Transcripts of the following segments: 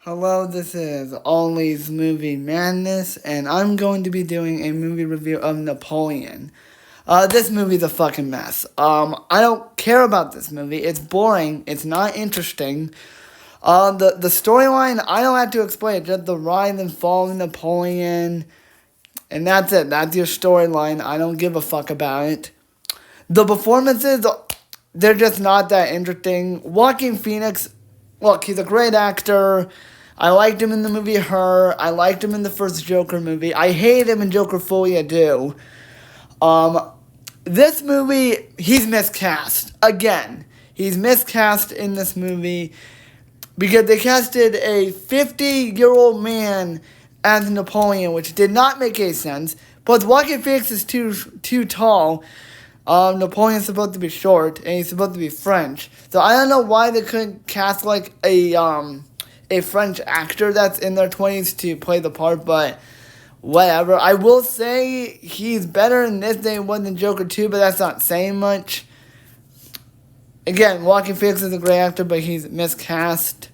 Hello, this is Ollie's Movie Madness, and I'm going to be doing a movie review of Napoleon. This movie's a fucking mess. I don't care about this movie. It's boring. It's not interesting. The storyline, I don't have to explain it. Just the rise and fall of Napoleon, and that's it. That's your storyline. I don't give a fuck about it. The performances, they're just not that interesting. Joaquin Phoenix, look, he's a great actor. I liked him in the movie Her. I liked him in the first Joker movie. I hate him in Joker Fully I Do. This movie, he's miscast. Again, he's miscast in this movie because they casted a 50-year-old man as Napoleon, which did not make any sense. Plus, Joaquin Phoenix is too tall. Napoleon's supposed to be short, and he's supposed to be French. So I don't know why they couldn't cast like a French actor that's in their 20s to play the part, but whatever. I will say he's better in this than he was in Joker 2, but that's not saying much. Again, Joaquin Phoenix is a great actor, but he's miscast.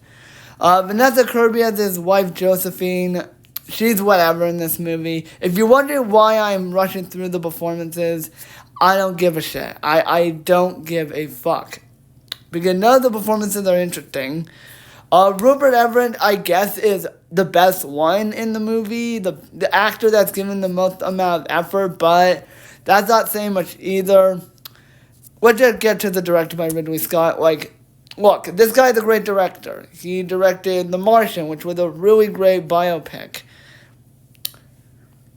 Vanessa Kirby as his wife Josephine. She's whatever in this movie. If you're wondering why I'm rushing through the performances, I don't give a shit. I don't give a fuck. Because none of the performances are interesting. Rupert Everett, I guess, is the best one in the movie. The actor that's given the most amount of effort, but that's not saying much either. Let's just get to the director by Ridley Scott. Look, this guy's a great director. He directed The Martian, which was a really great biopic.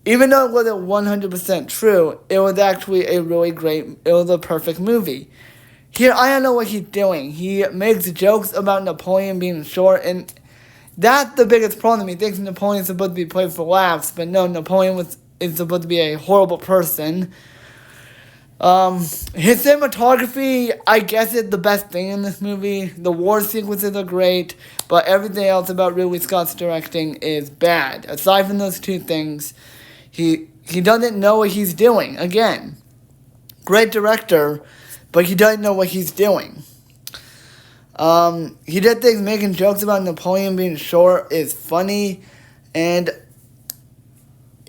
Even though it wasn't 100% true, it was actually it was a perfect movie. Here, I don't know what he's doing. He makes jokes about Napoleon being short, and that's the biggest problem. He thinks Napoleon's supposed to be played for laughs, but no, Napoleon is supposed to be a horrible person. His cinematography, I guess, is the best thing in this movie. The war sequences are great, but everything else about Ridley Scott's directing is bad. Aside from those two things, he doesn't know what he's doing. Again, great director, but he doesn't know what he's doing. He did things making jokes about Napoleon being short is funny, and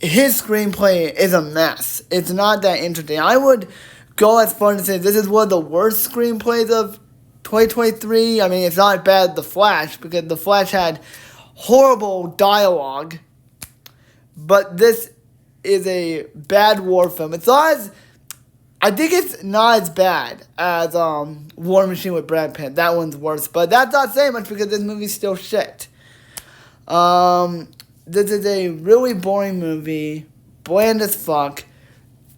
his screenplay is a mess. It's not that interesting. I would go as far as to say this is one of the worst screenplays of 2023. I mean, it's not bad as The Flash, because The Flash had horrible dialogue, but this is a bad war film. I think it's not as bad as War Machine with Brad Pitt. That one's worse, but that's not saying much because this movie's still shit. This is a really boring movie, bland as fuck.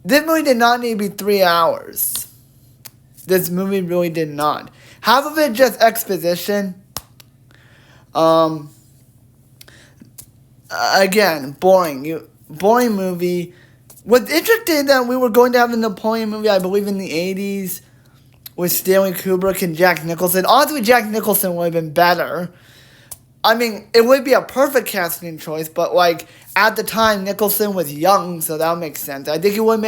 This movie did not need to be 3 hours. This movie really did not. Half of it just exposition. Again, boring. Boring movie. What's interesting that we were going to have a Napoleon movie, I believe, in the 80s with Stanley Kubrick and Jack Nicholson. Honestly, Jack Nicholson would have been better. I mean, it would be a perfect casting choice, but, at the time, Nicholson was young, so that makes sense. I think he would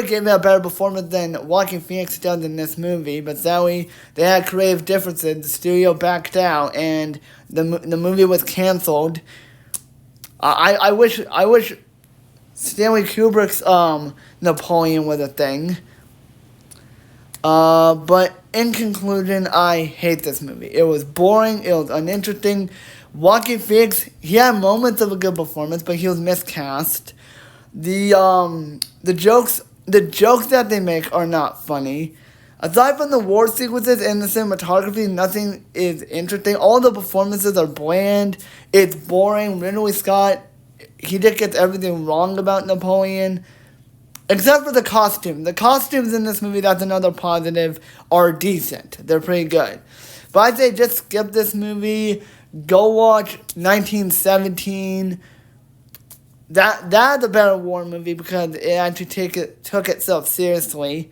give me a better performance than Joaquin Phoenix does in this movie, but sadly, they had creative differences. The studio backed out, and the movie was canceled. I wish Stanley Kubrick's Napoleon was a thing. But in conclusion, I hate this movie. It was boring. It was uninteresting. Joaquin Phoenix, he had moments of a good performance, but he was miscast. The jokes that they make are not funny. Aside from the war sequences and the cinematography, nothing is interesting. All the performances are bland. It's boring. Ridley Scott, he just gets everything wrong about Napoleon. Except for the costume. The costumes in this movie, that's another positive, are decent. They're pretty good. But I'd say just skip this movie. Go watch 1917. That's a better war movie because it actually took itself seriously.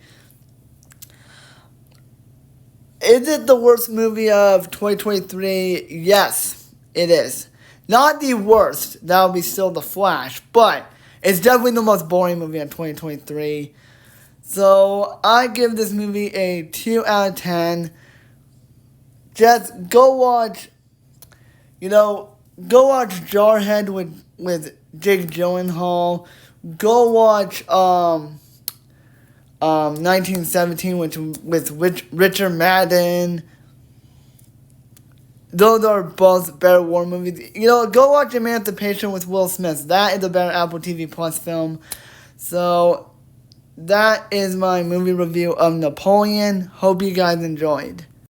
Is it the worst movie of 2023? Yes, it is. Not the worst. That would be still The Flash. But it's definitely the most boring movie of 2023. So I give this movie a 2 out of 10. Just go watch You know, go watch Jarhead with Jake Gyllenhaal. Go watch 1917 with Richard Madden. Those are both better war movies. You know, go watch Emancipation with Will Smith. That is a better Apple TV Plus film. So, that is my movie review of Napoleon. Hope you guys enjoyed.